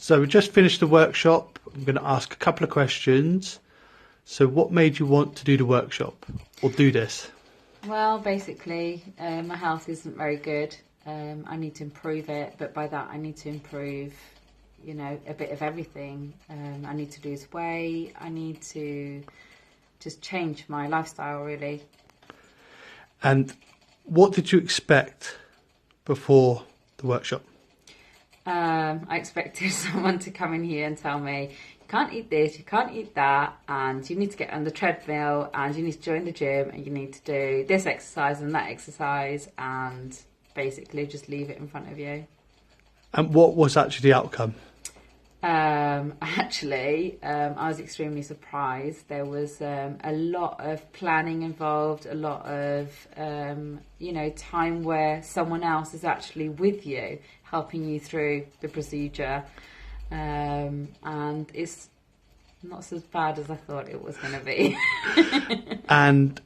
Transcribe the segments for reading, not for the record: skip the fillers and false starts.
So we just finished the workshop. I'm going to ask a couple of questions. So what made you want to do the workshop or do this? Well, basically, my health isn't very good. I need to improve it, but by that I need to improve, a bit of everything. I need to lose weight. I need to just change my lifestyle, really. And what did you expect before the workshop? I expected someone to come in here and tell me, you can't eat this, you can't eat that, and you need to get on the treadmill, and you need to join the gym, and you need to do this exercise and that exercise, and basically just leave it in front of you. And what was actually the outcome? I was extremely surprised. There was a lot of planning involved, a lot of, time where someone else is actually with you, helping you through the procedure. And it's not so bad as I thought it was going to be. And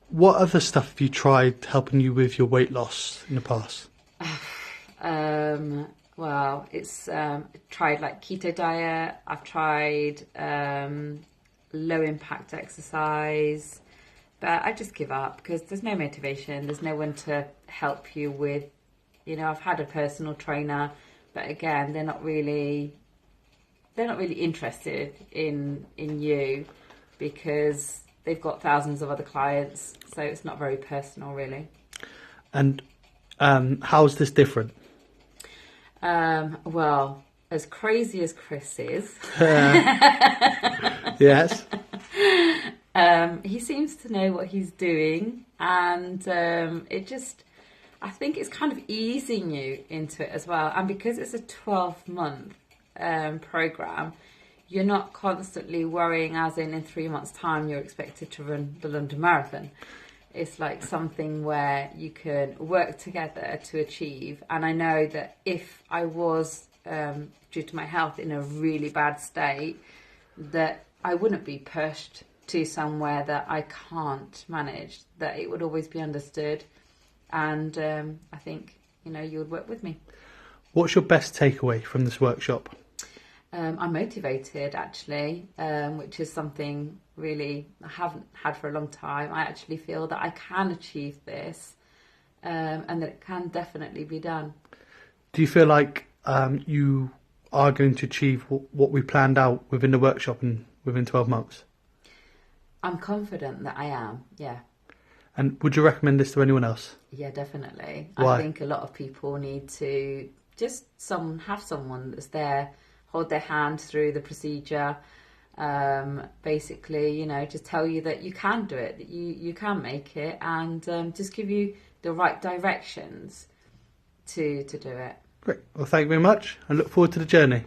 what other stuff have you tried helping you with your weight loss in the past? Well, it's tried like keto diet. I've tried low impact exercise, but I just give up because there's no motivation. There's no one to help you with. I've had a personal trainer, but again, they're not really interested in you because they've got thousands of other clients. So it's not very personal, really. And how's this different? Well, as crazy as Chris is, yes, he seems to know what he's doing, and I think it's kind of easing you into it as well. And because it's a 12-month program, you're not constantly worrying as in 3 months' time you're expected to run the London Marathon. It's like something where you can work together to achieve. And I know that if I was, due to my health, in a really bad state, that I wouldn't be pushed to somewhere that I can't manage, that it would always be understood. And I think, you would work with me. What's your best takeaway from this workshop? I'm motivated, actually, which is something really I haven't had for a long time. I actually feel that I can achieve this and that it can definitely be done. Do you feel like you are going to achieve what we planned out within the workshop and within 12 months? I'm confident that I am, yeah. And would you recommend this to anyone else? Yeah, definitely. Why? I think a lot of people need to just have someone that's there, hold their hand through the procedure, basically, just tell you that you can do it, that you can make it, and just give you the right directions to do it. Great. Well, thank you very much. I look forward to the journey.